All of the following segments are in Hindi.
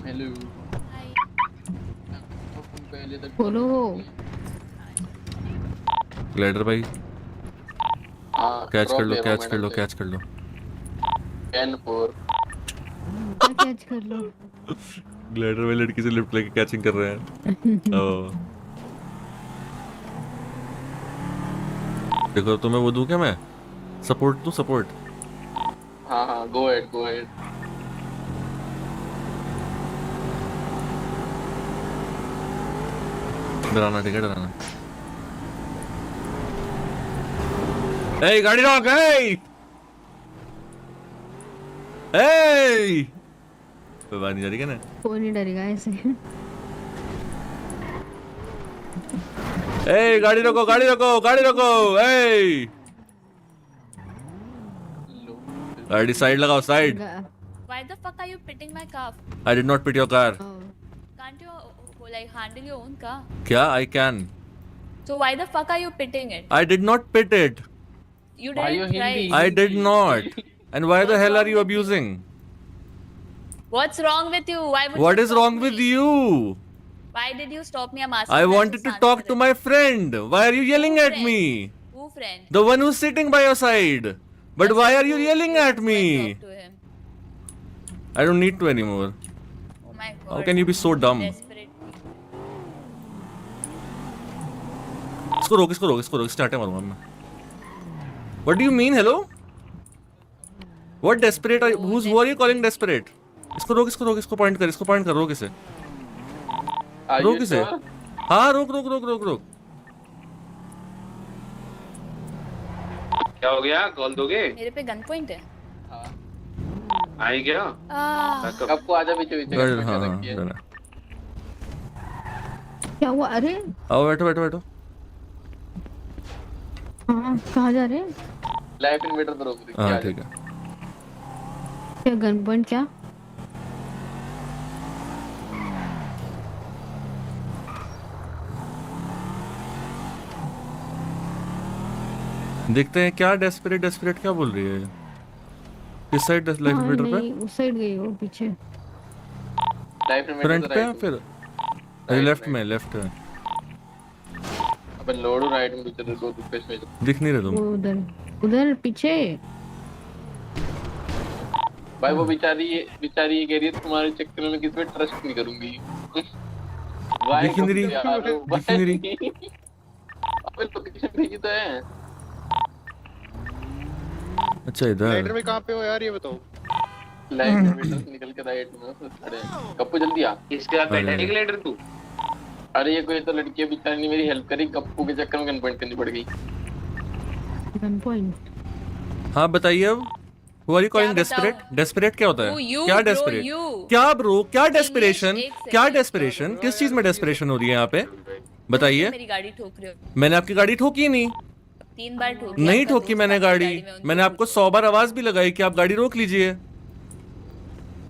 Hello hi. पहले तक बोलो। ग्लाइडर भाई हाँ कैच कर ड्रॉप लो, ले रहा हूँ कैच कर मैडम लो, से कैच कर लो। 10-4 क्या कैच कर लो। ग्लाइडर भाई लड़की से लिफ्ट लेके कैचिंग कर रहे हैं। ओ देखो तुम्हें वो दूं क्या मैं? सपोर्ट दूं, सपोर्ट? हाँ हाँ गो एड डराना, ठीक है, डराना। ए गाड़ी रोक, ए कोई बात नहीं, जा रही है ना? कोई नहीं डरेगा ऐसे। ए गाड़ी रोको, गाड़ी रोको, गाड़ी रोको, ए लो गाड़ी साइड लगाओ, side. Why the fuck are you pitting my car? I did not pit your car. Can't you like handle your own car? क्या? I can. So why the fuck are you pitting it? I did not pit it. You Why you didn't try. Hindi? I did not. And why the What's hell are wrong you with you? abusing? What's wrong with you? Why would What you is stop wrong me? with you? Why did you stop me? I'm asking. I you, wanted just to answer talk to it. my friend. Why are you yelling Who at friend? me? Who friend? The one who's sitting by your side. But Just why like are you who? yelling at Go me? and talk to him. I don't need to anymore. Oh my god. How can you be so dumb? Desperate. इसको रोक, इसको रोक, इसको रोक, स्टार्ट मारूंगा मैं। What do you mean, hello? What desperate are you? Who are you calling desperate? इसको रोक, इसको रोक, इसको पॉइंट कर, इसको पॉइंट कर, रोक इसे, Are रोक you इसे। sure? हाँ रोक रोक रोक रोक रोक। क्या हो गया? कॉल दोगे? मेरे पे गन पॉइंट है। आई क्या? आपको आजा पीछे पीछे हाँ करके हाँ रखी है। डन है। क्या हुआ? अरे आओ बैठो बैठो बैठो। हाँ कहाँ जा रहे हैं? लाइफ इन्वेटर पर रोक दी हाँ ठीक है। क्या गन पॉइंट क्या? देखते हैं क्या डेस्परेट, डेस्परेट क्या बोल रही है? किस साइड लाइफ हाँ, इन्वेटर नहीं उस साइड गई वो पीछे। लाइफ पे? इन्वेटर फ्रंट पे या फिर? अरे लेफ्ट में, लेफ्ट में। अपन लोड राइट में चल रहे दो पे में दिख नहीं रहे वो तुम। उधर उधर पीछे। भाई वो बेचारी ये कह रही है तुम्हारे चक्कर में किसी पे ट्रस्ट नहीं करूंगी। भाई दिख ही नहीं रही, दिख ही नहीं रही। अबे लोकेशन भेजी तो है। अच्छा राइडर इधर। में कहाँ पे हो यार ये बताओ। लाइफ इन्वेटर से निकल के राइट में खड़े हैं। कप्पू जल्दी आ। इसके बाद बैठा है ग्लाइडर तू? अरे ये कोई तो लड़की है बेचारी ने मेरी हेल्प करी, कप्पू के चक्कर में गन पॉइंट करनी पड़ गई। Gun point. हाँ बताइए अब। Who are you calling क्या desperate? बताऊं? Desperate क्या होता Who, है? you, क्या bro, desperate? you. क्या ब्रो? क्या desperation? एक second. क्या desperation? किस चीज में desperation हो रही है यहाँ पे? बताइए। मेरी गाड़ी ठोक रहे हो। मैंने आपकी गाड़ी ठोकी ही नहीं। 3 बार ठोकी। नहीं आपका ठोकी दोस्त मैंने आपकी गाड़ी। में मैंने आपको 100 बार आवाज भी लगाई कि आप गाड़ी रोक लीजिए।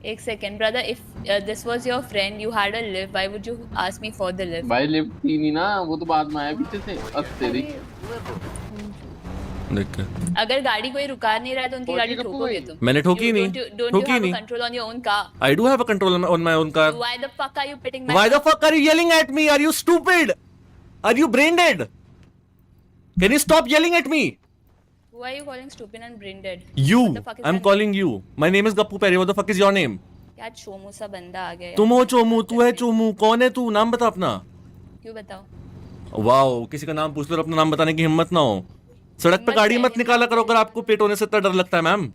एक second brother, if this was your friend you had a lift, why would you ask me for the lift? भाई लिफ्ट थी नहीं ना, वो तो बाद में आया पीछे से। तेरी देख के। अगर गाड़ी कोई रुका नहीं रहा है तो उनकी गाड़ी ठोकोगे तुम। मैंने ठोकी नहीं, डोंट ठोकी यू नहीं। Control on your own car? I do have a control on my own car. Why the fuck are you pitting my Why the fuck are you yelling at me? Are you stupid? Are you brain dead? Can you stop yelling at me? Who are you calling stupid and brain dead? You. What the fuck is I'm that? calling you. My name is Gappu Perry. What the fuck is your name? क्या चोमू सा बंदा आ गया है। तुम हो चोमू, तू है चोमू। कौन है तू? नाम बता अपना। क्यों बताओ? वाओ, किसी का नाम पूछ लो और अपना नाम बताने की हिम्मत ना हो। सड़क पे गाड़ी मत निकाला करो अगर आपको पेट होने से इतना डर लगता है मैम।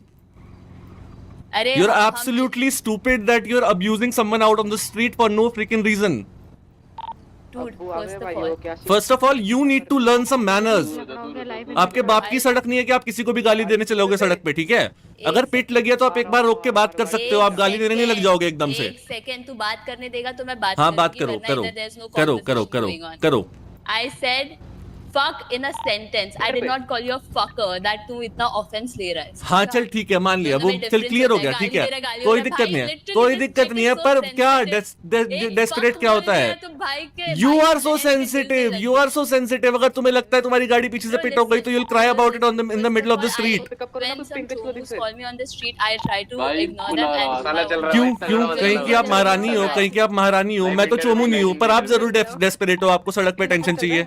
अरे You're absolutely stupid that you're abusing someone out on the street for no freaking reason. Dude, First of all, you need to learn some manners. आपके बाप की सड़क नहीं है कि आप किसी को भी गाली देने चलोगे सड़क पे, ठीक है? अगर पिट लगी है तो आप एक बार रोक के बात कर सकते हो, आप गाली देने नहीं लग जाओगे एकदम से। एक सेकंड तू बात करने देगा तो मैं बात हाँ बात करूंगी, करो वरना करो इधर there's no करो करो conversation करो going on. करो। I said fuck in a sentence. I did not call you a fucker. That तू इतना offense ले रहा है. हाँ चल ठीक है मान लिया, वो चल क्लियर हो गया, ठीक है, कोई दिक्कत नहीं है, कोई दिक्कत नहीं है, पर क्या डेस्परेट क्या होता है? You are so sensitive, you are so sensitive. अगर तुम्हें लगता है तुम्हारी गाड़ी पीछे से पिट हो गई तो you'll cry about it in the middle of the street. When some fools call me on the street, I try to ignore them and साला चल रहा क्यों क्यों? कहीं की आप महारानी हो, कहीं की आप महारानी हो, मैं तो चोमू नहीं हूँ, पर आप जरूर डेस्परेट हो, आपको सड़क पे टेंशन चाहिए।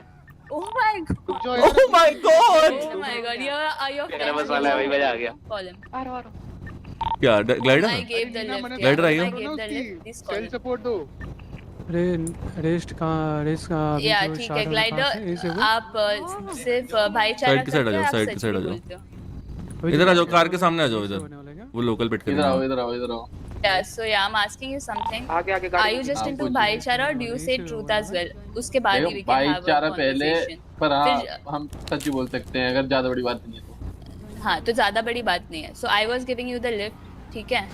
oh my god, Oh my god! oh my god, you're मेरा बस वाला है भाई, मजा आ गया। call him. क्या glider? I gave the lift. Glider आई हो? I gave the lift. Please call him. Support दो। रेस्ट का या ठीक है ग्लाइडर, आप सिर्फ भाईचारा साइड की साइड आ जाओ, साइड की साइड आ जाओ, इधर आ जाओ, कार के सामने आ जाओ, इधर वो लोकल पिट इधर आओ कर। इधर आओ इधर आओ। Yeah, so yeah, I'm asking you something. Are you just into भाईचारा or do you say truth as well? उसके बाद ही we देखो can have a भाईचारा पहले, conversation. पर हाँ फिर- हम सच ही बोल सकते हैं अगर ज्यादा बड़ी बात नहीं है तो। हाँ तो ज्यादा बड़ी बात नहीं है. So I was giving you the lift, ठीक है?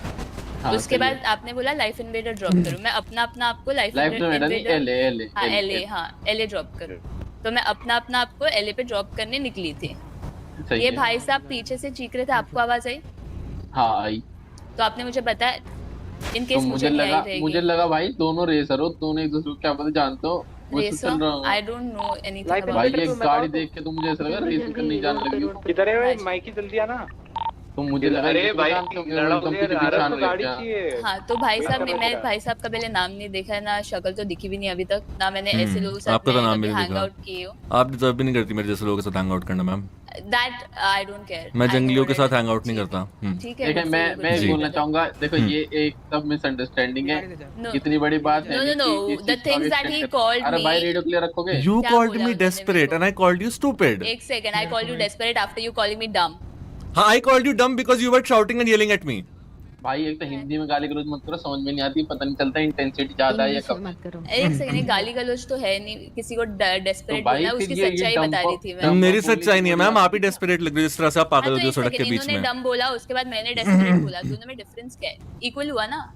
हाँ, उसके सही है। बाद आपने बोला लाइफ इन्वेडर ड्रॉप करूँ. मैं अपना आपको लाइफ लाइफ तो मैंने नहीं, एले एले हाँ LA, हाँ LA ड्रॉप करूँ. तो मैं अपना आपको LA पे ड्रॉप करने निकली थी. सही ये है। भाई साहब पीछे से चीख रहे थे, आपको आवाज आई? हाँ आई। तो आपने मुझे बताया इन तो केस मुझे लगा भाई दोनों रेसर हो, दोनों एक दूसरे को क्या पता जानते हो, वो से चल रहा हूँ। I don't know anything about भाई it. ये गाड़ी देख के तो मुझे ऐसा लगा रेस करने जाने लगी हो। किधर है भाई? माइकी जल्दी आना। तो मुझे लगा अरे ये भाई, जानते हो कि लड़ा वो तुम मुझे पीछे आ रहा आने तो गाड़ी लगे क्या? चाहिए। हाँ तो भाई साहब करना मैं पड़ेगा। भाई साहब का पहले नाम नहीं देखा है, ना शक्ल तो दिखी भी नहीं अभी तक, ना मैंने ऐसे लोगों के आपका तो नाम साथ भी नहीं हैंग देखा। आउट किए हो. आप डिजर्व भी नहीं करती मेरे जैसे लोगों के साथ हैंग आउट करना ma'am. That I don't care. मैं जंगलियों के साथ हैंग आउट नहीं करता। ठीक है. देखिए मैं जी। बोलना चाहूंगा, देखो ये एक सब मिसअंडरस्टैंडिंग है, No. इतनी बड़ी बात है No, नहीं no, कि no. इस The चीज़ को things आगे that he check कर- called अरे भाई me- रेडियो क्लियर रखोगे? You क्या called बोला me उसने desperate मेरे and I called you stupid. एक second, I called you desperate after you calling me डम. हाँ I called you dumb because you were shouting and yelling at me. भाई एक तो हिंदी में गाली गलौज मत करो, समझ में नहीं आती, पता नहीं चलता इंटेंसिटी ज्यादा है या इंग्लिश में कम। मत करो। एक सेकंड, ये गाली गलौज तो है नहीं, किसी को डेस्परेट तो भाई बोलना, फिर उसकी ये सच्चाई dumb बता को- रही थी मैं. dumb मेरी बोली सच्चाई नहीं है बोली मैम, आप। आप ही डेस्परेट लग रही हो जिस तरह से आप हाँ, पागल तो होते हो एक सड़क के सेकंड, बीच इन्होंने में। डम बोला, उसके बाद मैंने डेस्परेट बोला, दोनों में डिफरेंस क्या है? इक्वल हुआ ना?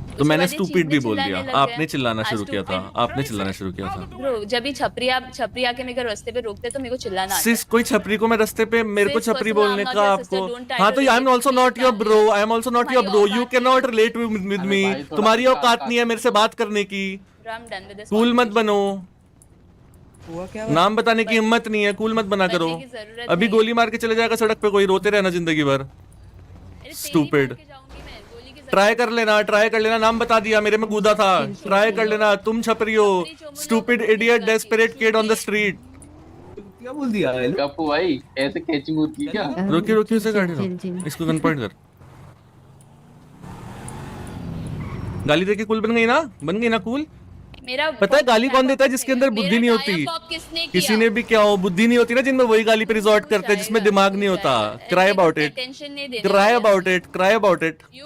तो उसके मैंने बाद ये स्टूपिड भी चीज़ें बोल चिल्लाने दिया, लग गए। आपने चिल्लाना हाँ, शुरू किया था, stupid. आपने चिल्लाना शुरू किया था। ब्रो जब भी छपरी आके मेरे को रास्ते पे रोकते तो मेरे को चिल्लाना आता है. सिस कोई छपरी को मैं रास्ते पे मेरे को Sis, छपरी first of all, बोलने I'm not का your sister, आपको don't try हाँ to तो I am relate also me not your family. Bro, I am also not your तुम्हारी ब्रो, यू औकात कैन नॉट रिलेट विद अरे मी। भाई, थोड़ा तुम्हारी औकात औकात नहीं है मेरे से बात करने की। Bro, I'm done with this cool मत conversation. बनो, नाम बताने की हिम्मत नहीं है, कूल मत बना करो। बनने की जरूरत अभी नहीं। गोली मार के चले जाएगा सड़क पे कोई, रोते रहना जिंदगी भर। अरे तेरी stupid. मार के जाऊंगी मैं, गोली की जरूरत ट्राई कर लेना, नाम बता दिया, मेरे में कूदा था। ट्राई कर लेना, तुम छपरी हो, stupid idiot desperate kid on the street. क्या बोल दिया है? कप्पू भाई ऐसे कैचिंग होती है क्या? रोकिए उसे गाड़ी चिल, रो, चिल। इसको गन पॉइंट कर। गाली देके कूल बन गई ना कूल। मेरा पता है गाली कौन देता है? जिसके अंदर मेरा बुद्धि नहीं टायर होती। पॉप किसने किया? किसी ने भी क्या हो, बुद्धि नहीं होती ना, जिनमें वही गाली पे रिजॉर्ट करते हैं, जिसमें दिमाग नहीं होता। क्राई अबाउट इट, टेंशन नहीं देने क्राई वाला। About it, cry about it, You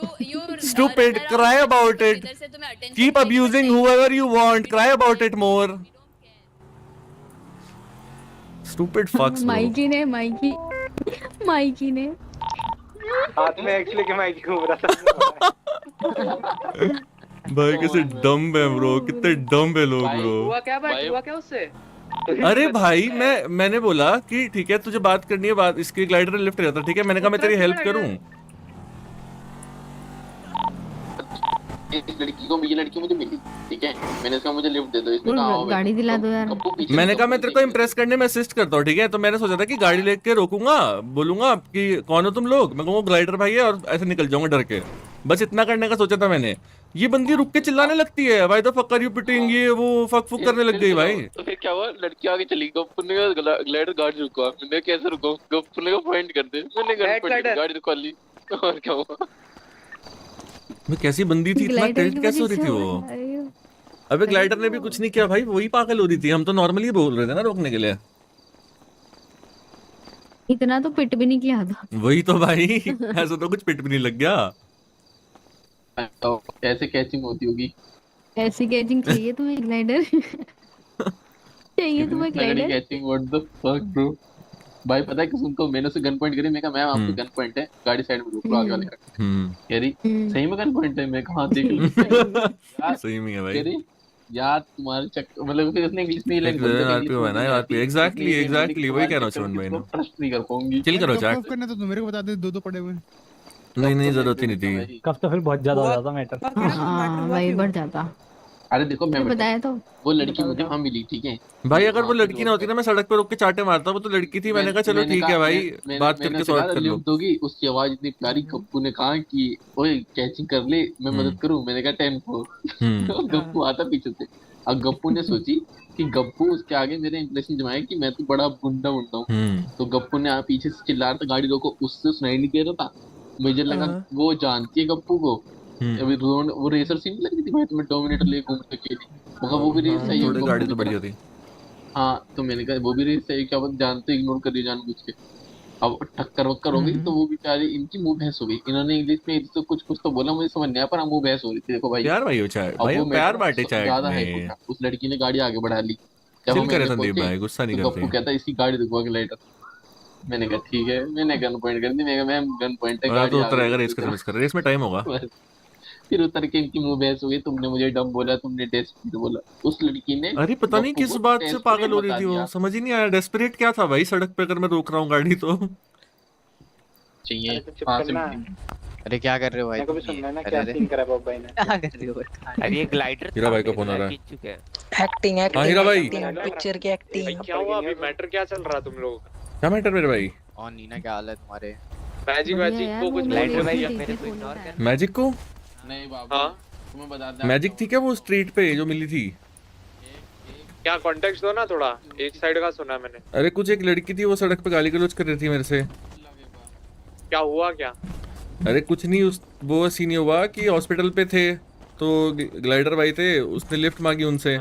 Stupid, run around cry about it. इधर से तुम्हें attention कीप चाहिए, अब्यूजिंग नहीं। whoever you want, cry about it more. Stupid fucks bro. Mikey ने हाथ में एक्चुअली के माइकी घूम रहा था। भाई कैसे डम्ब है ब्रो, कितने डम्ब है लोग भाई, ब्रो। हुआ क्या भाई? भाई? हुआ क्या उससे? अरे भाई मैंने बोला कि ठीक है तुझे बात करनी है, बात इसके ग्लाइडर लिफ्ट रहता, ठीक है, मैंने कहा मैं तेरी हेल्प करूं। इस लड़की को, ये लड़की मुझे मिली, ठीक है, मैंने इसका मुझे लिफ्ट दे दो, इसने कहा आओ, गाड़ी दिला दो यार। कप्पू पीछे मैंने से कहा मैं कप्पू तेरे को देख इम्प्रेस करने में असिस्ट करता हूँ, ठीक है, तो मैंने सोचा था कि गाड़ी लेके रोकूंगा, बोलूंगा कि कौन हो तुम लोग, मैं कहूँगा ग्लाइडर भाई है, और ऐसे निकल जाऊंगा डर के। बस इतना करने का सोचा था मैंने। ये बंदी रुक के चिल्लाने लगती है, भाई तो फक यू पिटिंग, ये वो फक फुक करने लग गई भाई। तो फिर क्या हुआ, लड़की आगे चली, गप्पू ने कहा ग्लाइडर गाड़ी रुकवा, मैंने कैसे रुको, गप्पू ने कहा पॉइंट कर दे, मैंने गन पॉइंट की, गाड़ी रुकवा ली, और क्या हुआ। मैं कैसी बंदी थी, इतना टिल्ट कैसे हो रही थी वो। अबे ग्लाइडर ने भी कुछ नहीं किया भाई, वही पागल हो रही थी, हम तो नॉर्मली बोल रहे थे ना रोकने के लिए। इतना तो पिट भी नहीं किया था। वही तो भाई ऐसा तो कुछ पिट भी नहीं लग गया। तो ऐसे कैचिंग होती होगी। ऐसी कैचिंग चाहिए तुम्हें ग्लाइडर? चाहिए तुम्हें glider? Catching, what the fuck bro. भाई पता है कि उनको मैंने उसे गन पॉइंट करी, मैं कहा मैम आपको गन पॉइंट है, गाड़ी साइड में रोक लो, आगे वाले कह रही सही में गन पॉइंट है, मैं कहा देख लो सही में है कह भाई। रही यार तुम्हारे चक्कर मतलब फिर उसने इंग्लिश में ही लाइन बोल दी आरपीओ है ना आरपीओ एग्जैक्टली वही कह रहा हूँ चमन भाई ने ट्रस्ट नहीं कर पाऊंगी चिल करो चैट करना तो मेरे को बता दे, दो पड़े हुए। नहीं जरूरत ही नहीं थी कब तो फिर बहुत ज्यादा हो जाता मैटर। हाँ वही बढ़ जाता। अरे देखो मैं बताया तो वो लड़की मुझे वहां मिली ठीक है भाई अगर वो लड़की ना होती ना मैं सड़क पे रोक के चाटे मारता। वो तो लड़की थी मैंने कहा चलो ठीक है भाई बात करके सॉर्ट कर लो। दोगी उसकी आवाज इतनी प्यारी गप्पू ने कहा कि ओए कैचिंग कर ले मैं मदद करूं मैंने कहा 10 4 गप्पू आता पीछे से। अब गप्पू ने सोची कि गप्पू उसके आगे मेरे इंप्रेशन जमाए कि मैं तो बड़ा गुंडा हूं तो गप्पू ने पीछे से चिल्ला रहा था गाड़ी रोको उससे सुनाई नहीं दे रहा था। मुझे लगा वो जानती है गप्पू को अभी वो रेसर सीन लग रही थी भाई तुम्हें डोमिनेटर ले घूमने के लिए मगर वो भी रेस सही थोड़ी गाड़ी तो बढ़िया थी। हाँ तो मैंने कहा वो भी रेस सही क्या बात जानते इग्नोर कर रही जानबूझ के। अब टक्कर वक्कर हो गई तो वो बेचारी इनकी मुंह बहस हो गई। इन्होंने इंग्लिश में तो कुछ तो बोला मुझे समझ नहीं आया पर मुंह बहस हो रही थी। देखो भाई यार भाई भाई प्यार बांटे चाहे ज्यादा है उस लड़की ने गाड़ी आगे बढ़ा ली। चिल करे संदीप भाई गुस्सा नहीं करते। गप्पू कहता इसकी गाड़ी देखो आगे लाइटर। मैंने कहा ठीक है मैंने गन पॉइंट कर दी। मैंने कहा मैम गन पॉइंट है गाड़ी तो उतरेगा रेस में टाइम होगा। फिर उतर के इनकी मुंह बहस हो गई। तुमने मुझे डम बोला तुमने डेस्परेट बोला। उस लड़की ने अरे पता नहीं किस बात से पागल हो रही थी वो समझ ही नहीं आया। डेस्परेट क्या था भाई सड़क पे अगर मैं रोक रहा हूँ गाड़ी तो चाहिए। अरे क्या कर रहे हो भाई? मेरे को भी सुनना है ना क्या सीन करा बाबू भाई ने। क्या कर रहे हो? अरे ये ग्लाइडर हीरा भाई का फोन आ रहा है। एक्टिंग हाँ हीरा भाई पिक्चर की एक्टिंग। क्या हुआ अभी मैटर क्या चल रहा तुम लोगों का? क्या मैटर मेरे भाई? और नीना क्या हाल है तुम्हारे? मैजिक को कुछ ग्लाइडर भाई मेरे को इग्नोर कर। मैजिक को नहीं बाबू हाँ तुम्हें बता दूं मैजिक थी क्या वो स्ट्रीट पे जो मिली थी? क्या कॉन्टेक्स्ट दो ना थोड़ा एक साइड का सुना मैंने। अरे कुछ एक लड़की थी वो सड़क पे गाली गलौज कर रही थी मेरे से। क्या हुआ क्या? अरे कुछ नहीं उस वो सीन हुआ कि हॉस्पिटल पे थे तो ग्लाइडर भाई थे उसने लिफ्ट मांगी उनसे।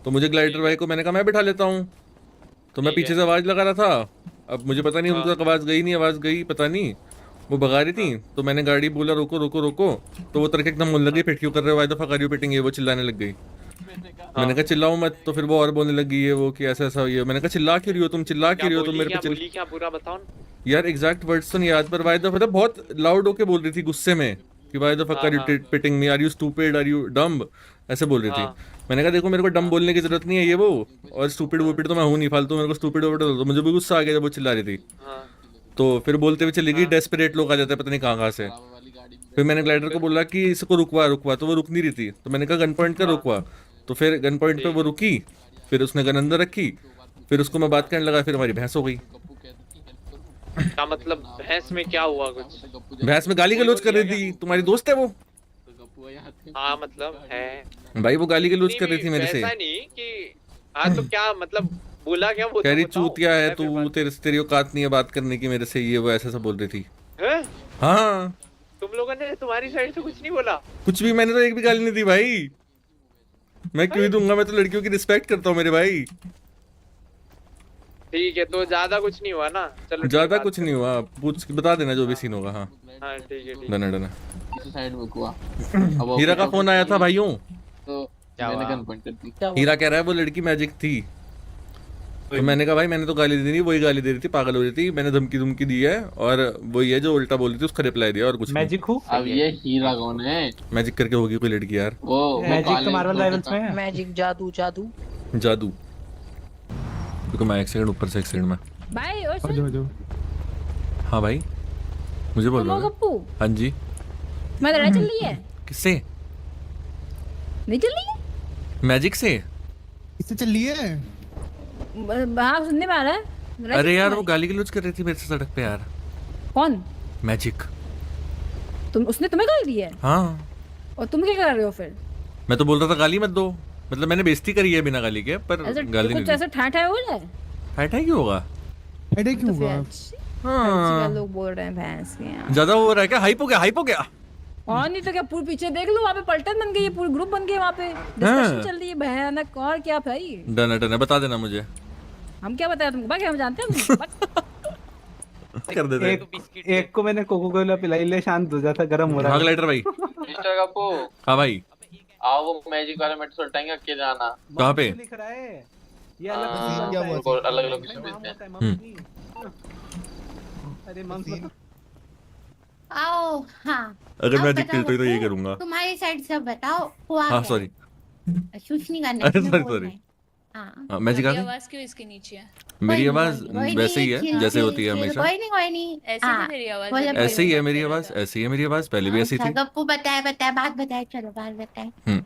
तो मुझे ग्लाइडर भाई को मैंने कहा मैं बिठा लेता हूँ तो मैं पीछे से आवाज़ लगा रहा था। अब मुझे पता नहीं उनका आवाज़ गई नहीं आवाज़ गई पता नहीं वो भगा रही थी तो मैंने गाड़ी बोला रोको रोको रोको तो वो तरह एकदम मुन लगी पिट क्यों कर रहे हो वाई दफा कर पिटेंगे वो चिल्लाने लग गई। मैंने कहा चिल्लाओ मत तो फिर वो और बोलने लगी है वो कि ऐसा ऐसा ये। मैंने कहा चिल्ला क्यों रही हो तुम चिल्ला क्यों रही हो तुम मेरे पे क्या पूरा बताओ यार एग्जैक्ट वर्ड्स तो नहीं याद पर वाई दफा बहुत लाउड होके बोल रही थी गुस्से में कि why the fuck are you pitting me are you stupid are you dumb ऐसे बोल रही थी। मैंने कहा देखो मेरे को डम बोलने की जरूरत नहीं है ये वो और स्टूपिड वूपिड तो मैं हूँ नहीं फालतू मेरे को स्टूपिड वूपिड तो मुझे भी गुस्सा आ गया जब वो चिल्ला रही थी। तो फिर बोलते हुए चली गई डेस्परेट लोग आ जाते हैं पता नहीं कहाँ से। फिर मैंने ग्लाइडर को बोला कि इसको रुकवा रुकवा तो वो रुक नहीं रही थी तो मैंने कहा गन पॉइंट का रुकवा तो फिर गन पॉइंट पे वो रुकी फिर उसने गन अंदर रखी फिर उसको मैं बात करने लगा फिर हमारी बहस हो गई। क्या मतलब बहस में क्या हुआ कुछ? बहस में गाली गलौज कर रही थी तुम्हारी दोस्त है वो? हाँ मतलब है भाई वो गाली गलौज कर रही थी मेरे से। ऐसा नहीं कि हाँ तो क्या मतलब बोला क्या वो? कह रही चूतिया है तू तेरी औकात नहीं है बात करने की मेरे से ये वो ऐसा सब बोल रही थी। हाँ तुम लोगों ने तुम्हारी साइड से कुछ नहीं बोला? कुछ भी मैंने तो एक भी गाली नहीं दी भाई। मैं क्यों ही दूंगा मैं तो लड़कियों की रिस्पेक्ट करता हूँ मेरे भाई। ठीक है तो ज्यादा कुछ नहीं हुआ ना? चलो ज्यादा कुछ नहीं हुआ पूछ बता देना जो भी सीन होगा। हाँ हाँ ठीक है डन डन। इस साइड में हुआ हीरा का फोन आया था भाइयों तो मैंने गन पॉइंट कर दी। हीरा कह रहा है वो लड़की मैजिक थी तो मैंने कहा भाई मैंने तो गाली दी नहीं वही गाली दे रही थी पागल हो रही थी मैंने धमकी दी है और वही है जो उल्टा बोल रही थी उसका रिप्लाई दिया और कुछ मैजिक हूँ। अब ये हीरा कौन है? मैजिक करके होगी कोई लड़की यार। वो मैजिक तो मार्वल राइवल्स में है। मैजिक जादू जादू जादू क्योंकि मैं एक सेकंड ऊपर से एक सेकंड में भाई हाँ भाई मुझे बोल रहा गप्पू हाँ जी मैं लड़ाई चल रही है किससे? नहीं चल रही है मैजिक से इससे चल रही है। हाँ सुनने में आ रहा है। अरे यार वो गाली गलौज कर रही थी मेरे से सड़क पे यार। कौन? मैजिक। उसने तुम्हें गाली दी है? हाँ और तुम क्या कर रहे हो फिर? मैं तो बोल रहा था गाली मत दो मतलब मैंने बेइज्जती करी है बिना गाली के पर गाली नहीं कुछ ऐसा ठाठा हो जाए ठाठा क्यों होगा? हेडेक क्यों हुआ? हाँ लोग बोल रहे हैं भैंस के ज्यादा हो रहा है क्या? हाइप हो गया और नहीं तो क्या पूरे पीछे देख लो वहाँ पे पलटन बन गई है पूरे ग्रुप बन गए वहाँ पे डिस्कशन चल रही है भयानक। और क्या भाई? डन बता देना मुझे। हम क्या बताया तुमको? भाई हम जानते हैं कर देते एक को मैंने कोको कोला पिलाई ले शांत हो जाता गर्म हो रहा है। लाइटर भाई मिस्टर गप्पू हाँ भाई आओ वो मैजिक वाले मेट्रो उठाएंगे अकेले आना। कहाँ पे? लिख रहा है ये अलग लोकेशन भेजते हैं। अरे मम्मी आओ हाँ अगर मैं दिखती तो ये करूंगा। तुम्हारी साइड से बताओ हुआ हाँ क्या? सॉरी कुछ नहीं करना अरे है, sorry, बोलना sorry. है। हाँ हाँ, मैं सिखा मेरी दूं? आवाज क्यों इसके नीचे है? मेरी कोई आवाज नहीं, कोई वैसे ही नहीं, है chill, जैसे chill, होती है chill, हमेशा। कोई नहीं ऐसे हाँ, भी तेरी आवाज बोलो, है, बोलो। ऐसे ही है बात मेरी करेगा। आवाज, ऐसी है मेरी आवाज, पहले भी ऐसी अच्छा, थी। गप्पू बताए बात बताए, चलो बात बताए।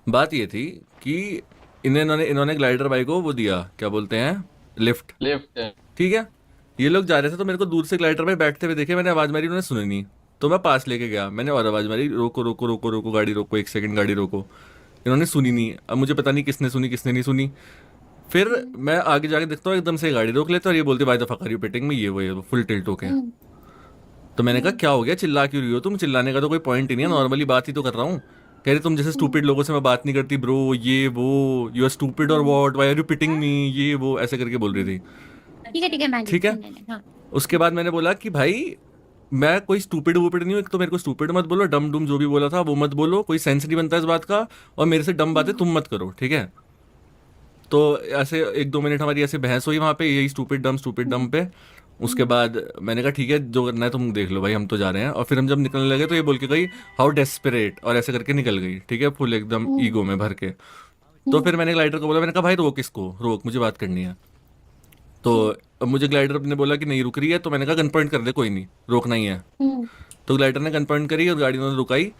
बात ये थी कि इन्होंने ग्लाइडर भाई को वो दिया, क्या बोलते हैं, लिफ्ट। लेफ्ट। ठीक है, ये लोग जा रहे थे तो मेरे को दूर से ग्लाइडर भाई बैठते हुए देखे, मैंने आवाज मारी, उन्होंने सुनी नहीं, तो मैं पास लेके गया, मैंने और आवाज मारी, रोको रोको रोको रोको गाड़ी रोको, 1 सेकंड गाड़ी रोको। इन्होंने सुनी नहीं, अब मुझे पता नहीं किसने सुनी किसने नहीं सुनी। फिर मैं आगे जाके देखता हूँ एकदम से गाड़ी रोक लेते और ये बोलते भाई दफा करियो पिटिंग में, ये वो फुल टिल्ट होके। तो मैंने कहा क्या हो गया, चिल्ला क्यों रही हो तुम, चिल्लाने का तो कोई पॉइंट ही नहीं है, नॉर्मली बात ही तो कर रहा हूँ। कह रही तुम जैसे स्टूपिड लोगों से मैं बात नहीं करती ब्रो, ये वो, यू आर स्टूपिड और what, why are you pitting me, ये वो ऐसे करके बोल रही थी। ठीक है मैं ठीक है। हाँ। उसके बाद मैंने बोला कि भाई मैं कोई स्टूपिड वूपिड नहीं हूँ, एक तो मेरे को स्टूपिड मत बोलो, डम डुम जो भी बोला था वो मत बोलो, कोई सेंस नहीं बनता इस बात का, और मेरे से डम बातें तुम मत करो, ठीक है। तो ऐसे 1-2 मिनट हमारी ऐसे बहस हुई वहाँ पे, यही स्टूपिड डम पे। उसके बाद मैंने कहा ठीक है जो करना है तुम देख लो भाई, हम तो जा रहे हैं। और फिर हम जब निकलने लगे तो ये बोल के गई हाउ डेस्परेट, और ऐसे करके निकल गई, ठीक है, फुल एकदम ईगो में भर के। तो फिर मैंने ग्लाइडर को बोला, मैंने कहा भाई रोक इसको, रोक, मुझे बात करनी है। तो अब मुझे ग्लाइडर ने बोला कि नहीं रुक रही है, तो मैंने कहा गन पॉइंट कर दे, कोई नहीं रोकना ही है। तो ग्लाइडर ने गन पॉइंट करी और गाड़ी उन्होंने रुकाई।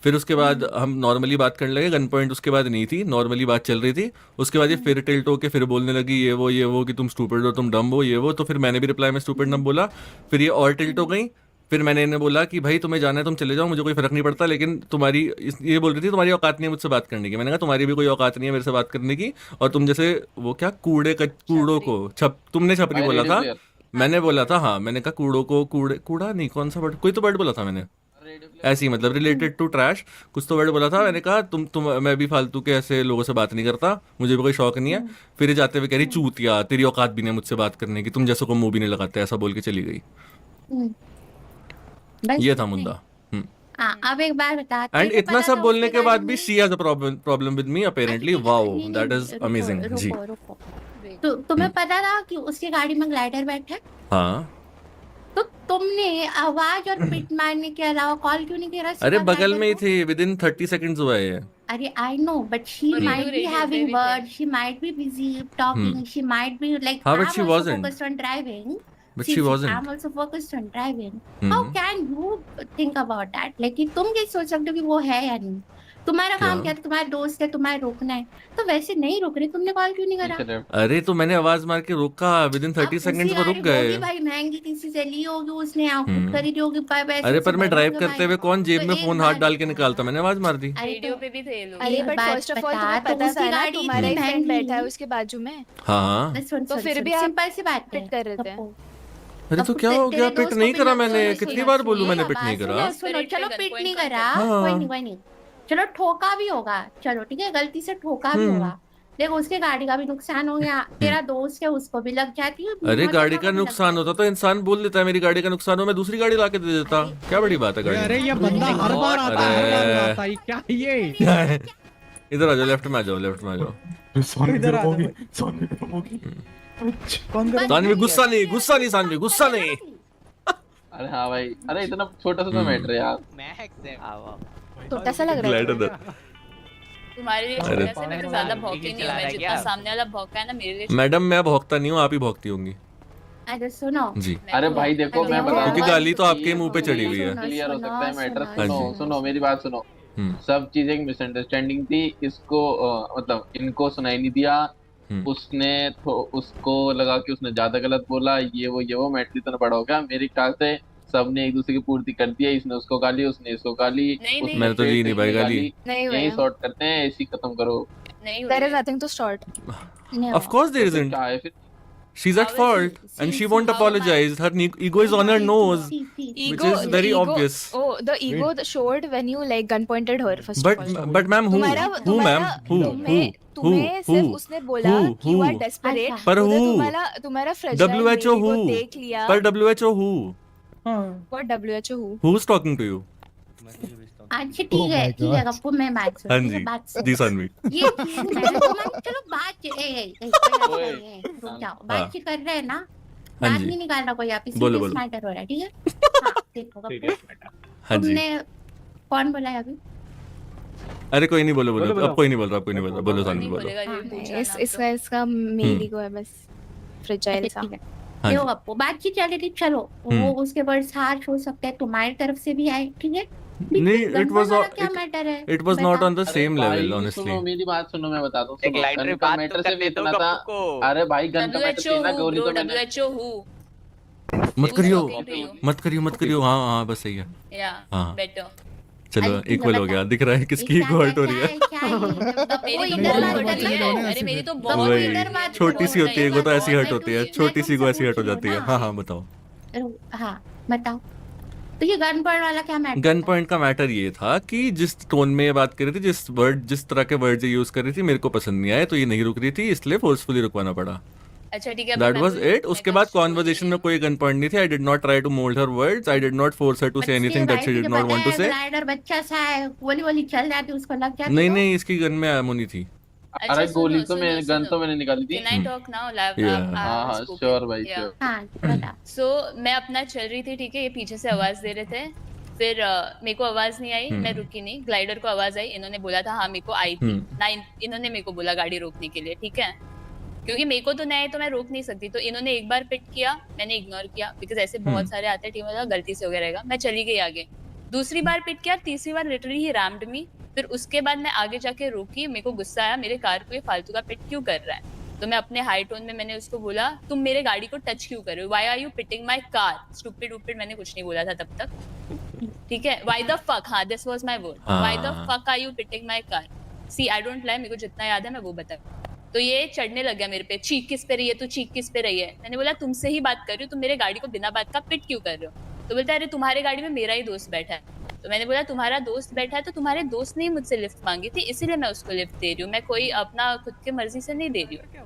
फिर उसके बाद हम नॉर्मली बात करने लगे, गन पॉइंट उसके बाद नहीं थी, नॉर्मली बात चल रही थी। उसके बाद ये फिर टिल्ट होके फिर बोलने लगी ये वो कि तुम स्टूपिड हो, तुम डम हो, ये वो। तो फिर मैंने भी रिप्लाई में स्टूपिड डम बोला। फिर ये और टिल्ट हो गई। फिर मैंने इन्हें बोला कि भाई तुम्हें जाना है तुम चले जाओ, मुझे कोई फर्क नहीं पड़ता, लेकिन ये बोल रही थी तुम्हारी औकात नहीं है मुझसे बात करने की। मैंने कहा तुम्हारी भी कोई औकात नहीं है मेरे से बात करने की, और तुम जैसे वो क्या कूड़ों को तुमने छपरी बोला था, मैंने बोला था, हाँ मैंने कहा कूड़ों को कूड़ा नहीं, कौन सा वर्ड, कोई तो वर्ड बोला था मैंने ऐसे ही, मतलब रिलेटेड टू ट्रैश कुछ तो वर्ड बोला था। मैंने कहा तुम मैं भी फालतू के ऐसे लोगों से बात नहीं करता, मुझे भी कोई शौक नहीं है। फिर ये जाते हुए कह रही चूतिया, तेरी औकात भी नहीं मुझसे बात करने की, तुम जैसों को मुंह भी नहीं लगाते, ऐसा बोल के चली गई। ये था मुद्दा। अब एक बार बता, एंड इतना सब बोलने के बाद भी she has a problem with me apparently. Wow that is amazing जी। तो तुम्हें पता था कि उसकी गाड़ी में ग्लाइडर बैठा है? हाँ, तो तुमने आवाज और पिट मारने के अलावा कॉल क्यों नहीं किया? अरे बगल में ही थे, विद इन 30 सेकंड्स हुआ है। अरे I know, but she might be having word, she might be busy talking, she might be like हाँ, but she wasn't. focused on driving. But she wasn't. I'm also focused on driving. How can you think about that? Like कि तुम कैसे सोच सकते हो कि वो है या नहीं? तुम्हारा काम क्या है? तुम्हारा दोस्त है, तुम्हारा रोकना है, तो वैसे नहीं रुक रहे, तुमने कॉल क्यों नहीं करा? अरे तो मैंने आवाज मार के रोका, विद इन 30 सेकंड्स में रुक गए। भाई महंगी किसी से ली होगी उसने, आउटपुट खरीदी होगी पैसे। अरे पर मैं ड्राइव करते हुए कौन जेब में फोन हाथ डाल के निकालता, मैंने आवाज मार दी। रेडियो पे भी थे ये लोग। अरे बट फर्स्ट ऑफ ऑल तुम्हें पता था ना तुम्हारा एक फ्रेंड बैठा है उसके बाजू में, हाँ तो फिर भी आप सिंपल सी बात पिट कर रहे थे। अरे तो क्या हो गया, पिट नहीं करा मैंने, कितनी बार बोलूं मैंने पिट नहीं करा। सुनो चलो पिट नहीं करा, कोई नहीं, चलो ठोका भी होगा, चलो ठीक है, गलती से ठोका भी होगा, देखो उसके गाड़ी का भी नुकसान हो गया, तेरा दोस्त है उसको भी लग जाती है। अरे गाड़ी का नुकसान होता तो इंसान बोल देता है मेरी गाड़ी का नुकसान हो, मैं दूसरी गाड़ी लाके दे देता, क्या बड़ी बात है गाड़ी। अरे ये बंदा हर बार आता है, क्या ये? इधर आ जाओ, लेफ्ट में आ जाओ, लेफ्ट में आ जाओ। सानवी गुस्सा नहीं सानवी गुस्सा नहीं। अरे हाँ भाई, अरे इतना छोटा सा मैटर है यार, छोटा सा लग रहा है। तुम्हारे लिए छोटा सा, मैं तो ज्यादा भौंकी नहीं हूं, मैं जितना सामने वाला भौंका है ना मेरे लिए। मैडम मैं भौंकता नहीं हूँ, आप ही भौंकती होंगी। अरे सुनो जी। अरे भाई देखो मैं बता, क्योंकि गाली तो आपके मुंह पे चढ़ी हुई है। क्लियर हो सकता है मैटर। सुनो, सुनो मेरी बात सुनो। सब चीजें एक मिसअंडरस्टैंडिंग थी, इसको मतलब इनको सुनाई नहीं दिया, उसने उसको लगा कि उसने ज्यादा गलत बोला, ये वो मैटर इतना बड़ा हो गया। मेरे ख्याल से सबने एक दूसरे की पूर्ति कर दिया, इसने उसको गाली, उसने इसको गाली। मैंने तो जी नहीं भाई गाली। यही सॉर्ट करते हैं, ऐसी खत्म करो। There is nothing to start. Of course there isn't. She's at fault and she won't apologize. Her ego is on her nose, which is very obvious. Oh, the ego showed when you like gun pointed her first of all. But ma'am, who ma'am, who? तुम्हें सिर्फ उसने बोला कि you are desperate, पर who? तुम्हारा fragile WHO ego who? देख लिया। पर WHO who? What WHO who? Who's talking to you? अच्छा ठीक है गप्पू, मैं बात सुन। हाँ जी जी सानवी। ये चलो बात रुक जाओ, बातचीत कर रहे हैं ना, बात नहीं निकाल रहा कोई, आप सीरियस मैटर हो रहा है, ठीक है। हाँ देखो गप्पू, तुमने कौन बोला है अभी? अरे कोई नहीं, बोलो बोलो, बोलो, बोलो। अब कोई नहीं बोल रहा, अब कोई नहीं बोल रहा, बोलो सानी, बोलो। बोलेगा ये हाँ, पूछा इस ना इसका इसका मेल ईगो है बस फ्रेजाइल सा। ठीक है हाँ देखो जी। गप्पू, बातचीत चल रही थी, चलो वो उसके वर्ड्स हार्श हो सकते हैं, तुम्हारी तरफ से भी आए, ठीक है। नहीं, it was वाला not- क्या it- मैटर है? It was not बता। on the same level, भाई honestly. सुनो मेरी बात सुनो, मैं बताता हूँ। एक सुनो, लाइटर गन का बात मैटर तो सिर्फ करने दो इतना था। गप्पू को। अरे भाई गन का मैटर थी ना, WHO गोली ब्रो, तो मैंने WHO who? मत करियो, talking to you? मत करियो, मत करियो। हाँ हाँ, बस सही है। Yeah, हाँ। better. चलो अरे, इक्वल हो बता। गया, दिख रहा है किसकी क्या- इक्वल हर्ट हो क्या- रही है। क्या है? वो मेरी तो इधर बहुत बात होती कर है। रहा है। अरे मेरी तो वो बहुत वही, इधर बात छोटी करो, सी होती है, वो तो ऐसी हर्ट होती है, मैं छोटी सी को तुमसे ऐसी हर्ट हो पूछ जाती रही है। हूँ हाँ ना। हाँ, बताओ। हाँ बताओ, तो ये गन पॉइंट वाला क्या मैटर? गन पॉइंट का मैटर ये था कि जिस टोन में ये बात कर रही थी, जिस तरह के वर्ड यूज कर रही थी, मेरे को पसंद नहीं आए, तो ये नहीं रुक रही थी, इसलिए फोर्सफुली रुकवाना पड़ा। अच्छा ठीक है, दैट मैं वाज बोलूं? इट। उसके मैं बाद कुछ बोल कॉन्वर्जेशन रही में कोई गन पॉइंट नहीं थी। I did not try to mould her words, I did not force her to say anything that she did not want to say. Glider बच्चा सा है, गोली वोली चल जाती, उसको लग जाती। नहीं नहीं, इसकी गन में एमो नहीं थी। अच्छा, अरे सुनो, गोली तो सुनो, मैंने गन सुनो। तो मैंने निकाली थी। Can I talk now? Yeah. हाँ हाँ श्योर भाई श्योर। हाँ बता। So मैं अपना चल रही थी, ठीक है, ये पीछे से आवाज दे रहे थे, फिर मेरे को आवाज नहीं आई, मैं रुकी नहीं, ग्लाइडर को आवाज आई, इन्होंने बोला था हाँ मेरे को आई थी ना, इन्होंने मेरे को बोला गाड़ी रोकने के लिए, ठीक है, क्योंकि मेरे को तो नहीं आई तो मैं रोक नहीं सकती, तो इन्होंने एक बार पिट किया, मैंने इग्नोर किया, बिकॉज ऐसे बहुत सारे आते हैं टीम वाला, गलती से हो गया रहेगा, मैं चली गई आगे। दूसरी बार पिट किया, तीसरी बार लिटरली ही रैम्ड मी, फिर उसके बाद मैं आगे जाके रोकी, मेरे को गुस्सा आया, मेरे कार को ये फालतू का पिट क्यों कर रहा है, तो मैं अपने हाई टोन में मैंने उसको बोला तुम मेरे गाड़ी को टच क्यों कर रहे हो, why are you pitting my car, stupid वुपिड मैंने कुछ नहीं बोला था तब तक, ठीक है, व्हाई द फक, हाँ this was my word, why the fuck are you pitting my car, see I don't lie, मेरे को जितना याद है मैं वो बता। तो ये चढ़ने लग गया मेरे पे, चीख किस पे रही है तू, चीख किस पे रही है, मैंने बोला तुमसे ही बात कर रही हूँ, तुम मेरे गाड़ी को बिना बात का पिट क्यों कर रहे हो, तो बोलता है अरे तुम्हारे गाड़ी में मेरा ही दोस्त बैठा है, तो मैंने बोला तुम्हारा दोस्त बैठा है तो तुम्हारे दोस्त ने ही मुझसे लिफ्ट मांगी थी, इसीलिए मैं उसको लिफ्ट दे रही हूँ, मैं कोई अपना खुद के मर्जी से नहीं दे रही हूँ।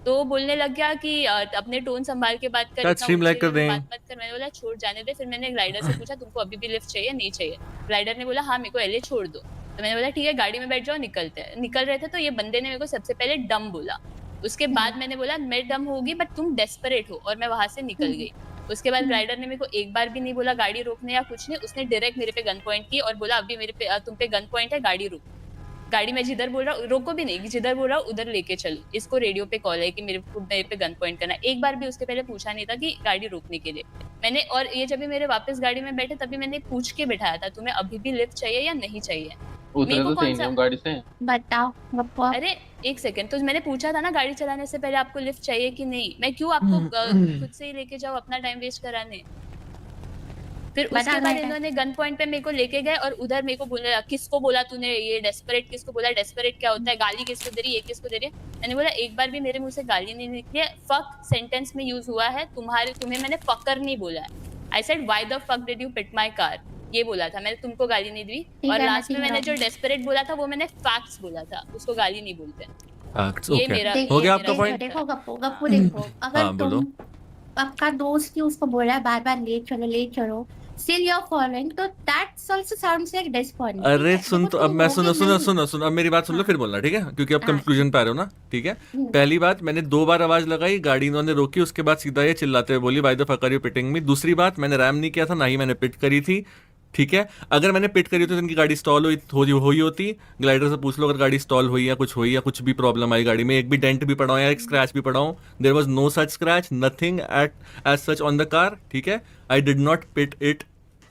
तो बोलने लग गया कि अपने टोन संभाल के बात कर, Touch इतना stream ऊंचे like कर में दें। बात मत कर, मैंने बोला छोड़ जाने दे, फिर मैंने ग्लाइडर से पूछा तुमको अभी भी लिफ्ट चाहिए नहीं चाहिए, ग्लाइडर ने बोला हाँ मेरे को एले छोड़ दो, तो मैंने बोला ठीक है गाड़ी में बैठ जाओ, निकलते हैं, निकल रहे थे तो ये बंदे ने मेरे को सबसे पहले डम बोला, उसके बाद मैंने बोला मैं डम होगी बट तुम डेस्परेट हो, और मैं वहां से निकल गई। उसके बाद राइडर ने मेरे को एक बार भी नहीं बोला गाड़ी रोकने या कुछ नहीं, उसने डायरेक्ट मेरे पे गन पॉइंट की और बोला अभी मेरे पे तुम पे गन पॉइंट है, गाड़ी रोक, गाड़ी में जिधर बोल रहा हूँ रोको भी नहीं, जिधर बोल रहा हूँ उधर लेके चलो, इसको रेडियो पे कॉल है कि मेरे पे गन पॉइंट करना, एक बार भी उसके पहले पूछा नहीं था कि गाड़ी रोकने के लिए मैंने, और ये जब भी मेरे वापस गाड़ी में बैठे तभी मैंने पूछ के बैठाया था तुम्हें अभी भी लिफ्ट चाहिए या नहीं चाहिए, उतरे तो सही नहीं हम गाड़ी से। बताओ गप्पू। अरे एक सेकंड, तो मैंने पूछा था ना गाड़ी चलाने से पहले आपको लिफ्ट चाहिए कि नहीं, मैं क्यों आपको खुद से ही लेके जाऊँ अपना टाइम वेस्ट कराने। फिर उसके बाद इन्होंने गन पॉइंट पे मेरे को लेके गए और उधर मेरे को बोला किसको बोला तूने ये डेस्परेट, किसको बोला डेस्परेट क्या होता है, गाली किसको दे रही है, ये किसको दे रही है, मैंने बोला एक बार भी मेरे मुंह से गाली नहीं निकली है, फक सेंटेंस में यूज हुआ है, तुम्हें मैंने फकर नहीं बोला है, I said why the fuck did you pit my car, ये बोला था, मैंने तुमको गाली नहीं दी, और लास्ट में मैंने जो डेस्परेट बोला था वो मैंने फैक्ट्स बोला था, उसको गाली नहीं बोलते। फैक्ट्स, ये ओके, मेरा हो गया आपका पॉइंट। देखो गप्पू, गप्पू देखो, अगर बोलो। तुम आपका दोस्त ही उसको बोला है बार बार ले चलो still you're following, तो that also sounds like disappointment। अरे सुन, तो अब मैं सुनो, अब मेरी बात सुन लो फिर बोलना, ठीक है, क्योंकि अब कंक्लूजन पे आ रहे हो ना, ठीक है। पहली बात, मैंने 2 बार आवाज लगाई, गाड़ी इन्होंने रोकी, उसके बाद सीधा ये चिल्लाते हुए बोली why the fuck are you pitting me. दूसरी बात, मैंने रैम नहीं किया था, ना ही मैंने पिट करी थी, ठीक है। अगर मैंने पिट करी होती तो इनकी गाड़ी स्टॉल हुई होती, ग्लाइडर से पूछ लो अगर गाड़ी स्टॉल हुई या कुछ भी प्रॉब्लम आई गाड़ी में, एक भी डेंट भी पड़ा हो या एक स्क्रैच भी पड़ा हो, there was no such scratch, nothing as such on the car, ठीक है। I did not pit it,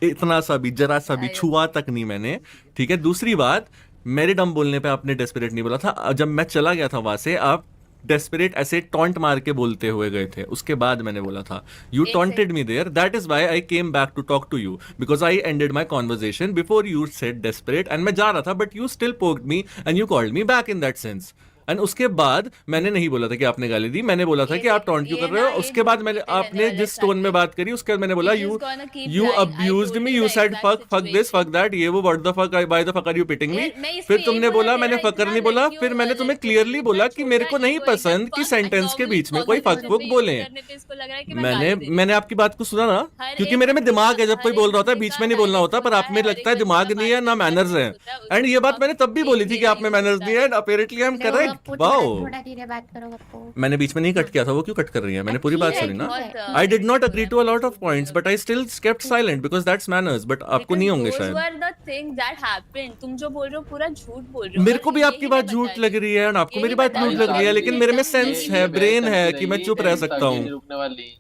इतना सा भी, जरा सा भी छुआ तक नहीं मैंने, ठीक है। दूसरी बात, मेरे डम बोलने पे आपने डेस्परेट नहीं बोला था, जब मैं चला गया था वहां से आप डेस्परेट ऐसे टॉन्ट मार के बोलते हुए गए थे, उसके बाद मैंने बोला था you taunted me there, that is why I came back to talk to you, because I ended my conversation before you said desperate, and मैं जा रहा था but you still poked me and you called me back in that sense, and उसके बाद मैंने नहीं बोला था कि आपने गाली दी, मैंने बोला था कि आप टॉन्ट क्यों कर रहे हो। उसके बाद मैंने आपने जिस टोन में बात करी उसके बाद मैंने बोला you abused me, you said fuck this fuck that, ये वो what the fuck, why the fuck are you pitting me. फिर तुमने बोला मैंने फकर नहीं बोला, फिर मैंने तुम्हें क्लियरली बोला कि मेरे को नहीं पसंद कि सेंटेंस के बीच में कोई फक फुक बोले। मैंने आपकी बात को सुना ना, क्योंकि मेरे में दिमाग है, जब कोई बोल रहा होता है बीच में नहीं बोलना होता, पर आप में लगता है दिमाग नहीं है ना मैनर्स है, एंड ये बात मैंने तब भी बोली थी कि आप में मैनर्स नहीं है, and apparently I am correct. Gappu, wow थोड़ा धीरे बात करो गप्पू। मैंने बीच में नहीं कट किया था, वो क्यों कट कर रही है? मैंने पूरी बात सुनी ना। I did not agree to a lot of points but I still kept silent because that's manners, but आपको नहीं होंगे शायद। Those were the things that happened. तुम जो बोल रहे हो पूरा झूठ बोल रहे हो। मेरे को भी आपकी बात झूठ लग रही है और आपको मेरी बात झूठ लग रही है, लेकिन मेरे में सेंस है, ब्रेन है कि मैं चुप रह सकता हूँ। रुकने वाली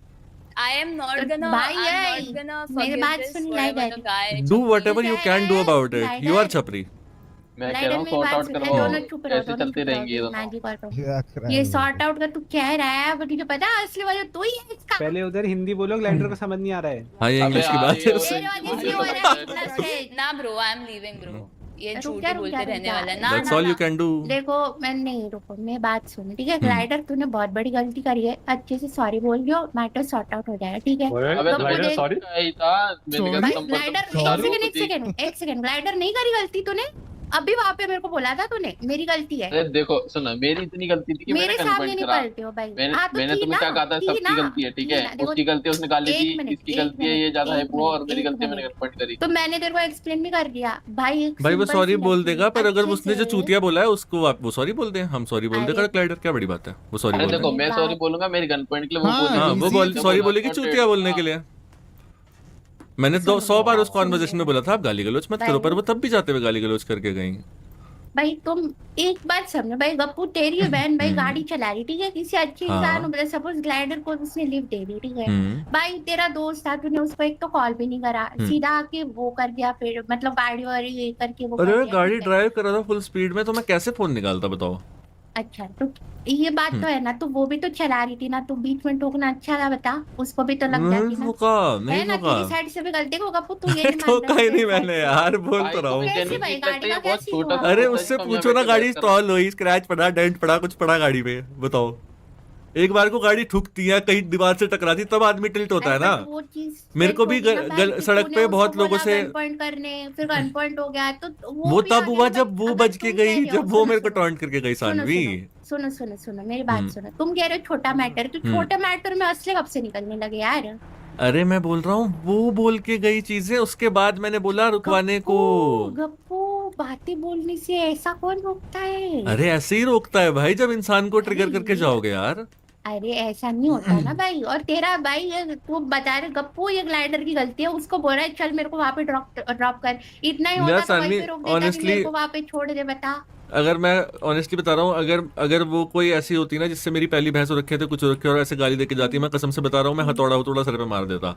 I am not gonna. भाई I'm ये not gonna मेरी forgive बात this soon whatever lidar. the guy. Do whatever you can do about it. You are छपरी। मैं कह रहा हूँ सॉर्ट आउट दोनों करवाओ, चुप रहो, ऐसे दोनों चलते चुप रहो, रहेंगे ये दोनों। मैजिक और क्या कर ये सॉर्ट आउट का तू कह रहा है, बट तुझे पता है असली वजह तू ही है इसका। पहले उधर हिंदी बोलो, ग्लाइडर को समझ नहीं आ रहा है। हाँ ये इंग्लिश की बात है। तेरे वजह से हो रहा है इतना स्ट्रेस। ना bro, I am leaving bro. ये झूठ रुक ही जा, बोलते रहने वाला है। ना That's ना all ना। you can do. देखो मैं नहीं, रुको मैं बात सुन, ठीक है? ग्लाइडर तूने बहुत बड़ी गलती करी है, अच्छे से सॉरी बोल दियो, मैटर सॉर्ट आउट हो जाएगा, ठीक है? अबे गप्पू ग्लाइडर देख- सॉरी ही था, मैंने कहा भाई संपर्क ग्लाइडर एक सेकंड ग्लाइडर नहीं करी गलती तूने, अभी वहाँ पे मेरे को बोला था तूने मेरी गलती है। अरे देखो सुनो, मेरी इतनी गलती थी कि मेरे मैंने सामने कन्फर्म नहीं करा। पलते हो भाई। मैंने हाँ, तो मैंने थी तुम्हें ना, क्या कहा था, थी सबकी ना, गलती है, ठीक थी है? ना, देखो, उसकी गलती है, उसने गाली दी, एक मिनट, इसकी एक गलती है, ये ज्यादा है मिनट, वो, और मेरी एक गलती है, मैंने मिनट। कन्फर्म करी। तो मैंने तेरे को एक्सप्लेन भी कर दिया भाई। एक भाई वो simple सॉरी सी बोल लड़की, देगा, पर अगर अच्छे उसने जो से- चूतिया बोला है उसको आप वो सॉरी बोल दें, हम सॉरी बोल देगा। अरे- ग्लाइडर क्या बड़ी बात है, वो सॉरी अरे बोल देखो, दे। मैं सॉरी बोलूंगा मेरी गन पॉइंट के लिए, वो हाँ, बोलेगी। हाँ वो easy बोल है। सॉरी बोलेगी चूतिया बोलने के लिए। मैंने 100 बार उस कॉन्वर्सेशन में बोला था आप गाली गलौज मत करो, पर वो तब भी जाते हुए गाली गलौज करके गई। भाई तुम एक बात समझो भाई, गप्पू तेरी है बहन भाई, गाड़ी चला रही, ठीक है? किसी अच्छे हाँ। इंसान को सपोज ग्लाइडर को उसने लिफ्ट दे दी, ठीक है? हम्म, भाई तेरा दोस्त था, तूने उसको एक तो कॉल भी नहीं करा, सीधा आके वो कर दिया, फिर मतलब गाड़ी वाड़ी ये करके वो कर अरे दिया, गाड़ी ठीक है? ड्राइव कर रहा था फुल स्पीड में, तो मैं कैसे फोन निकालता बताओ? अच्छा तो ये बात तो है ना, तो वो भी तो चला रही थी ना, तो बीच में टोकना अच्छा था? बता, उसको भी तो लग जाती नहीं ना, ठोका, है नहीं ना? ठोका, तेरी साइड से भी गलती होगा, गप्पू तू ये नहीं मान ठोका रहा ही तेरी नहीं side मैंने से। यार, बोल भाई, तो रहा हूँ। कैसे भाई, गाड़ी का क्या सीन हुआ? अरे उससे पूछो ना, गाड़ी स्टॉल हुई, स्क्रैच पड़ा, डेंट पड़ा, कुछ पड़ा गाड़ी पे, बताओ। एक बार को गाड़ी ठुकती है, कहीं दीवार से टकराती, तब आदमी टिल्ट होता है ना। वो चीज मेरे को भी होगी ना भाई, कि सड़क तूने पे उसको बहुत लोगों बोला से गन पॉइंट करने, फिर गन पॉइंट हो गया, तो वो भी तब आ हुआ गया ना जब भाई। वो अगर बच के तुम कह गई, रहे हो, जब वो सुनो, मेरे को सुनो, टॉन्ट करके गई सुनो, सानवी। सुनो सुनो सुनो मेरी बात सुनो, तुम कह रहे हो छोटा मैटर, तो हम्म। छोटे मैटर में असली कब से निकलने लगे यार? अरे मैं बोल रहा हूँ वो बोल के गई चीजें, उसके बाद मैंने बोला रुकवाने को। गप्पू बातें बोलने से ऐसा कौन रोकता है? अरे ऐसे ही रोकता है भाई, जब इंसान को ट्रिगर करके जाओगे यार। अरे ऐसा नहीं होता ना भाई। और तेरा भाई ये तू बता रहे गप्पू ये ग्लाइडर की गलती है, उसको बोल रहा है चल मेरे को वहाँ पे ड्रॉप कर, इतना ही होता यार, तो वहीं सानवी, पे रोक देता कि honestly, मेरे को वहाँ पे छोड़ दे, बता। अगर मैं ऑनेस्टली बता रहा हूँ, अगर वो कोई ऐसी होती ना जिससे मेरी पहली बहस हो रखी है, तो कुछ हो रखी है और ऐसे गाली देके जाती, मैं कसम से बता रहा हूँ, मैं हथौड़ा सर पे मार देता।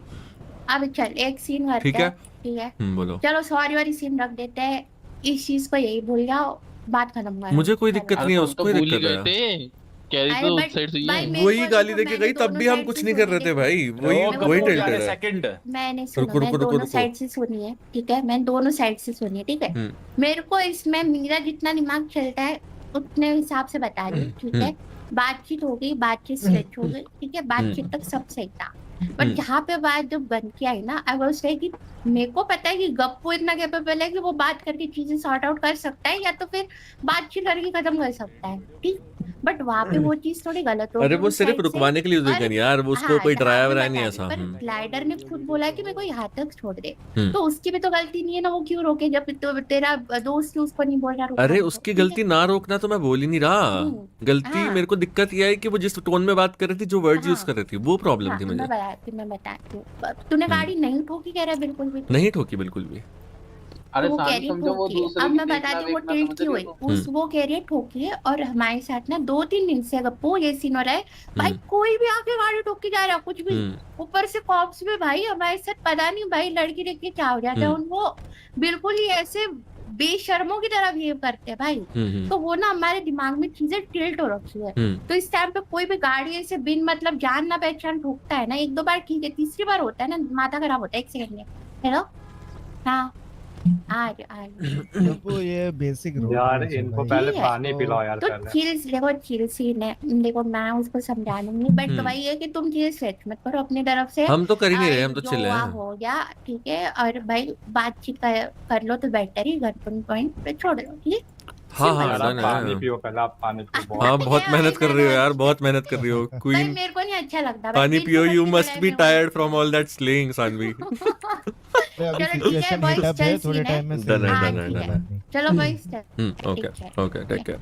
अब चल एक सीन करते ठीक है? हैं, ठीक है? बोलो। चलो सॉरी वाली सीन रख देते हैं, इस चीज को यही भूल जाओ, बात खत्म कर। मुझे कोई दिक्कत नहीं है, उसको ही दिक्कत है। कैरी अरे तो but उस साइड से ही भाई है। मेरे वही को गाली देखो, देके मैंने गई, तब दोनों भी हम side कुछ से नहीं कर सुनी रहे थे है। भाई, वही टिल्टेड है। सेकंड मैंने रुको, सुना, मैं रुको, दोनों रुको। साइड से सुनी है, ठीक है? मैं दोनों साइड से सुनी है, ठीक है? मेरे को इसमें मेरा जितना दिमाग चलता है उतने हिसाब से बता रही हूँ, ठीक है? बातचीत हो गई, बातचीत स्ट्रेच हो गई, ठीक है? बातचीत तक सब सही था, बट जहाँ पे बात जब बन के आई ना, आई वाज से कि मेरे को पता है कि गप्पू इतना कैपेबल है कि वो बात करके चीजें सॉर्ट आउट कर सकता है, या तो फिर बातचीत करके खत्म कर सकता है, ठीक? बट वहाँ पे वो चीज थोड़ी गलत हो अरे गई वो उस सिर्फ side से। रुकवाने के लिए यूज और- करी यार, वो उसको हाँ, कोई डराया हाँ, वराया मैं नहीं बता ऐसा। रही हूँ, पर ग्लाइडर ने खुद बोला कि मेरे को यहाँ तक छोड़ दे, हम्म। तो उसकी भी तो गलती नहीं है ना, वो क्यों रोके जब तो तेरा दोस्त उसको नहीं बोल रहा रुकने अरे को, उसकी ठीक है? गलती ना रोकना तो मैं बोल ही नहीं रहा। गलती हाँ। मेरे को दिक्कत ये है कि वो जिस टोन में बात कर रही थी, जो वर्ड यूज हाँ। कर रही थी, वो प्रॉब्लम हाँ, थी मुझे। मैं बताती हूँ। तूने गाड़ी नहीं ठोकी कह रहा है बिल्कुल भी? नहीं ठोकी बिल्कुल भी। अरे वो कह सामने रही समझो वो ठोकी है। दूसरे अब की मैं देखना बताती हूँ वो वेखना टिल्ट समझ की रही हुई, हो। वो कह रही है ठोकी है, और हमारे साथ ना 2-3 दिन से गप्पू ये सीन हो रहा है भाई, कोई भी आके गाड़ी ठोक के जा रहा है, कुछ भी। ऊपर से कॉप्स भी भाई हमारे साथ, पता नहीं भाई लड़की देख के क्या हो जाता है उनको, बिल्कुल ही ऐसे बेशर्मों की तरह बिहेव करते हैं भाई। तो वो ना हमारे दिमाग में चीजें टिल्ट हो रखी है, तो इस टाइम पे कोई भी गाड़ी ऐसे बिन मतलब जान ना पहचान ठोकता है ना, 1-2 बार ठीक है, तीसरी बार होता है ना माथा खराब होता है। 1 सेकंड में हेलो, हाँ आज वो ये बेसिक यार इनको पहले ठीक है, पानी पिलाओ यार तो पहले। चिल्स देखो, चिल सीन है, देखो मैं उसको समझा दूंगी, बट वही है कि तुम चीजें सेट मत करो अपनी तरफ से। हम तो कर ही नहीं रहे, हम तो जो चिल हुआ हैं। हो गया, ठीक है? और भाई बातचीत कर लो तो बेटर ही, घर पॉइंट पे छोड़ दो, ठीक है? हाँ हाँ यार, आप डन पानी है। पियो पहले, आप पानी पियो। हाँ बहुत मेहनत कर रही हो यार, बहुत मेहनत कर रही हो भाई क्वीन। मेरे को नहीं अच्छा लगता भाई, पानी दिन पियो, को यू बच्चे मस्ट बी बुलाए tired from all that slaying Saanvi. अभी चलो ठीक है, सिचुएशन boys, हीट अप है, चल थोड़े सीन है। टाइम में डन है हाँ, डन है ठीक डन है। है। चलो भाई ओके ओके टेक केयर।